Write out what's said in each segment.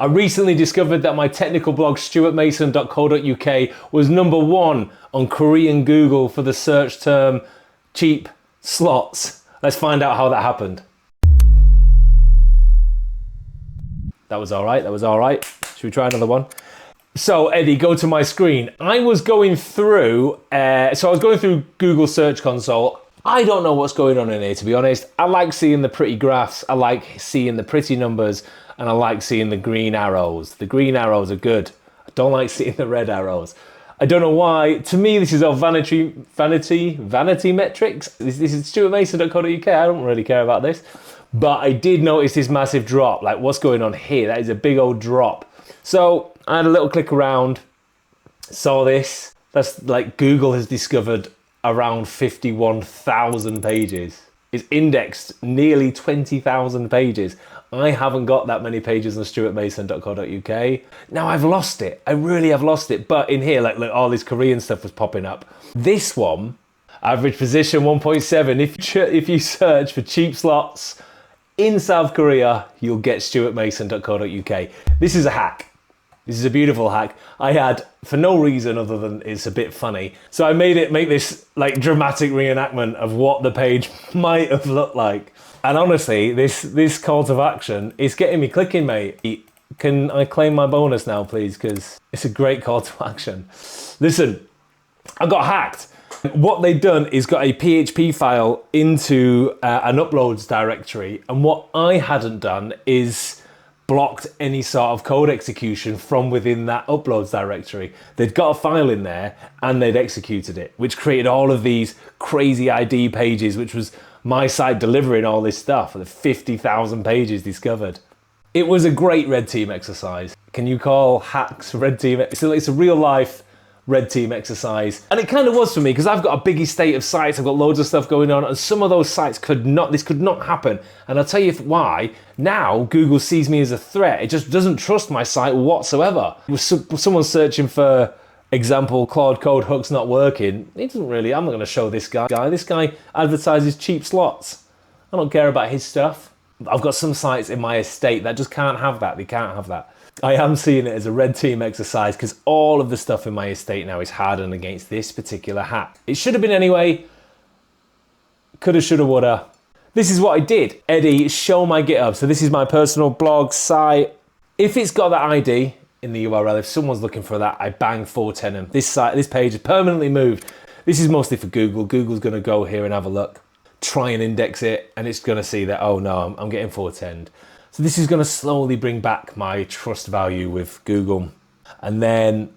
I recently discovered that my technical blog stuartmason.co.uk was #1 on Korean Google for the search term cheap slots. Let's find out how that happened. That was all right, that was all right. Should we try another one? So Eddie, go to my screen. I was going through Google Search Console. I don't know what's going on in here, to be honest. I like seeing the pretty graphs, I like seeing the pretty numbers, and I like seeing the green arrows. The green arrows are good. I don't like seeing the red arrows. I don't know why. To me, this is all vanity metrics. This is stuartmason.co.uk. I don't really care about this. But I did notice this massive drop. Like, what's going on here? That is a big old drop. So I had a little click around, saw this. That's like Google has discovered around 51,000 pages. It's indexed nearly 20,000 pages. I haven't got that many pages on stuartmason.co.uk. Now I've lost it. I really have lost it. But in here, like all this Korean stuff was popping up. This one, average position 1.7. If you search for cheap slots in South Korea, you'll get stuartmason.co.uk. This is a hack. This is a beautiful hack. I had, for no reason other than it's a bit funny, so I make this like dramatic reenactment of what the page might have looked like. And honestly, this call to action is getting me clicking, mate. Can I claim my bonus now, please? Because it's a great call to action. Listen, I got hacked. What they've done is got a PHP file into an uploads directory, and what I hadn't done is blocked any sort of code execution from within that uploads directory. They'd got a file in there and they'd executed it, which created all of these crazy ID pages, which was my site delivering all this stuff, the 50,000 pages discovered. It was a great red team exercise. Can you call hacks red team? It's a real life red team exercise. And it kind of was for me, because I've got a big estate of sites, I've got loads of stuff going on, and some of those sites this could not happen. And I'll tell you why. Now Google sees me as a threat. It just doesn't trust my site whatsoever. Someone searching for example, Claude-Code hooks not working. It doesn't really, I'm not gonna show this guy. This guy advertises cheap slots. I don't care about his stuff. I've got some sites in my estate that just can't have that. They can't have that. I am seeing it as a red team exercise because all of the stuff in my estate now is hardened against this particular hack. It should have been anyway. Coulda, shoulda, woulda. This is what I did. Eddie, show my GitHub. So this is my personal blog site. If it's got that ID in the URL, if someone's looking for that, I bang 410 them. This page is permanently moved. This is mostly for Google. Google's gonna go here and have a look, try and index it, and it's gonna see that, oh no, I'm getting 410'd. So this is going to slowly bring back my trust value with Google. And then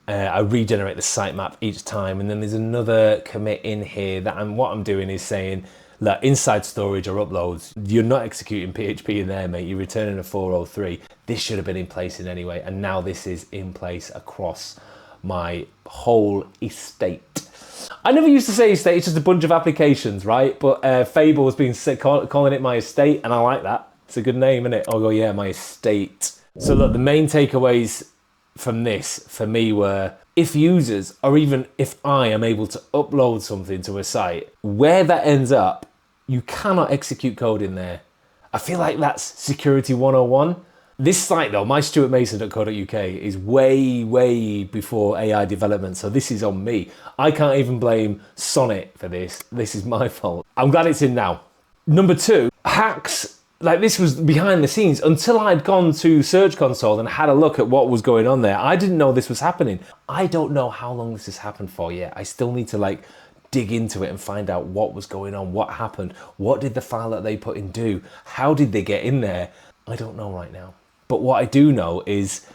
I regenerate the sitemap each time. And then there's another commit in here that what I'm doing is saying that inside storage or uploads, you're not executing PHP in there, mate. You're returning a 403. This should have been in place in anyway. And now this is in place across my whole estate. I never used to say estate, it's just a bunch of applications, right? But Fable has been calling it my estate, and I like that. It's a good name, isn't it? I'll go, yeah, my estate. So look, the main takeaways from this for me were, if users, or even if I am able to upload something to a site, where that ends up, you cannot execute code in there. I feel like that's security 101. This site though, my stuartmason.co.uk, is way, way before AI development. So this is on me. I can't even blame Sonnet for this. This is my fault. I'm glad it's in now. Number 2, hacks. Like, this was behind the scenes until I'd gone to Search Console and had a look at what was going on there. I didn't know this was happening. I don't know how long this has happened for yet. I still need to like dig into it and find out what was going on, what happened, what did the file that they put in do, how did they get in there? I don't know right now. But what I do know is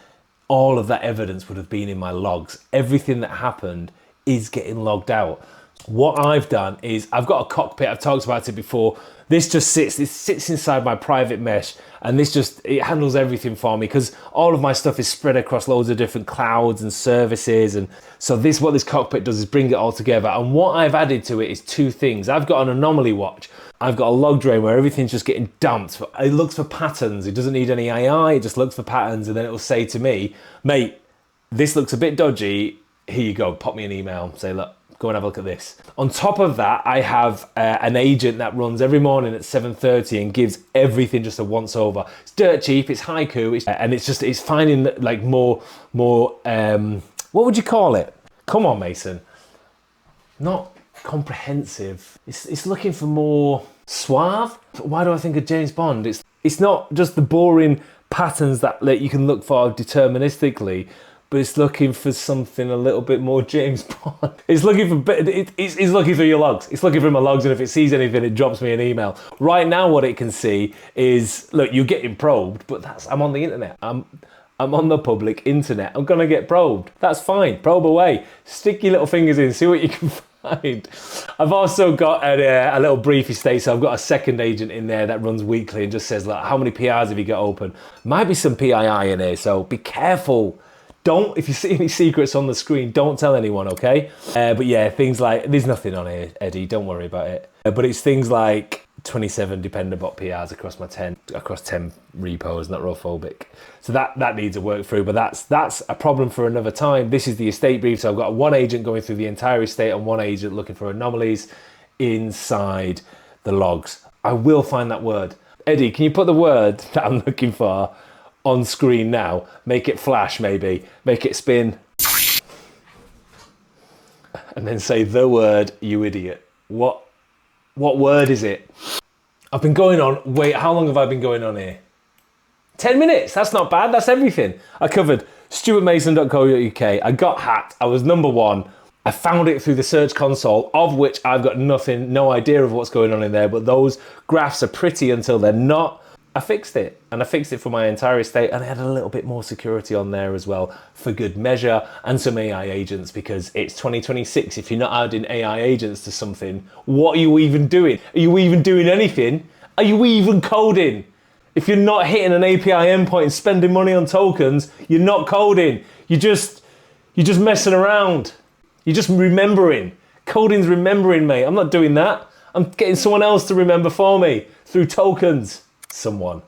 all of that evidence would have been in my logs. Everything that happened is getting logged out. What I've done is I've got a cockpit, I've talked about it before. This just sits inside my private mesh, and it handles everything for me because all of my stuff is spread across loads of different clouds and services. And so what this cockpit does is bring it all together. And what I've added to it is 2 things. I've got an anomaly watch. I've got a log drain where everything's just getting dumped. It looks for patterns. It doesn't need any AI. It just looks for patterns. And then it will say to me, mate, this looks a bit dodgy. Here you go. Pop me an email. Say, look, Go and have a look at this. On top of that, I have an agent that runs every morning at 7:30 and gives everything just a once over. It's dirt cheap, it's haiku, and it's finding like more, what would you call it? Come on, Mason. Not comprehensive. It's looking for more suave. Why do I think of James Bond? It's not just the boring patterns that you can look for deterministically, but it's looking for something a little bit more James Bond. It's looking for your logs. It's looking for my logs, and if it sees anything, it drops me an email. Right now, what it can see is, look, you're getting probed, but I'm on the internet. I'm on the public internet. I'm gonna get probed. That's fine. Probe away. Stick your little fingers in. See what you can find. I've also got a little briefy state. So I've got a second agent in there that runs weekly and just says, like, how many PRs have you got open? Might be some PII in here, so be careful. If you see any secrets on the screen, don't tell anyone, okay? But yeah, things like, there's nothing on here, Eddie, don't worry about it. But it's things like 27 dependabot PRs across 10 repos, not rowphobic. So that needs a work through, but that's a problem for another time. This is the estate brief, so I've got one agent going through the entire estate and one agent looking for anomalies inside the logs. I will find that word. Eddie, can you put the word that I'm looking for on screen now? Make it flash, maybe. Make it spin. And then say the word, you idiot. What word is it? I've been going on, wait, how long have I been going on here? 10 minutes, that's not bad, that's everything. I covered stumason.co.uk, I got hacked, I was number one. I found it through the search console, of which I've got no idea of what's going on in there, but those graphs are pretty until they're not. I fixed it, and I fixed it for my entire estate, and I had a little bit more security on there as well for good measure, and some AI agents, because it's 2026. If you're not adding AI agents to something, what are you even doing? Are you even doing anything? Are you even coding? If you're not hitting an API endpoint and spending money on tokens, you're not coding. You're just messing around. You're just remembering. Coding's remembering, mate. I'm not doing that. I'm getting someone else to remember for me through tokens. Someone.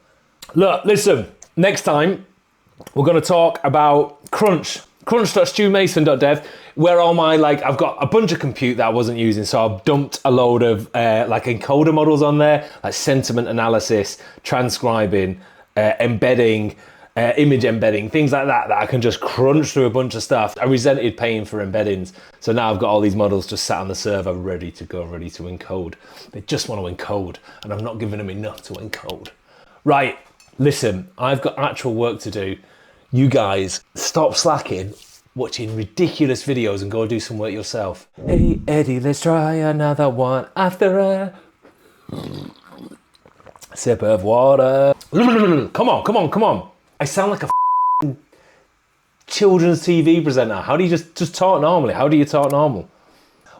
Look, listen, next time we're going to talk about crunch.stumason.dev, where all my, I've got a bunch of compute that I wasn't using, so I've dumped a load of encoder models on there, like sentiment analysis, transcribing, embedding, image embedding, things like that I can just crunch through a bunch of stuff. I resented paying for embeddings, so now I've got all these models just sat on the server ready to go, ready to encode. They just want to encode, and I'm not giving them enough to encode. Right, listen, I've got actual work to do. You guys, stop slacking, watching ridiculous videos and go do some work yourself. Hey Eddie, let's try another one after a sip of water. Come on. I sound like a children's TV presenter. How do you just talk normally? How do you talk normal?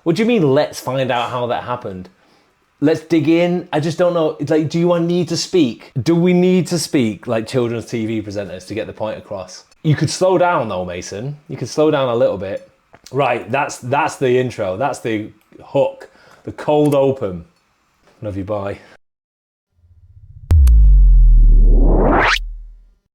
What do you mean, let's find out how that happened? Let's dig in. I just don't know. It's like, do I need to speak? Do we need to speak like children's TV presenters to get the point across? You could slow down though, Mason. You could slow down a little bit. Right, that's the intro. That's the hook. The cold open. Love you, bye.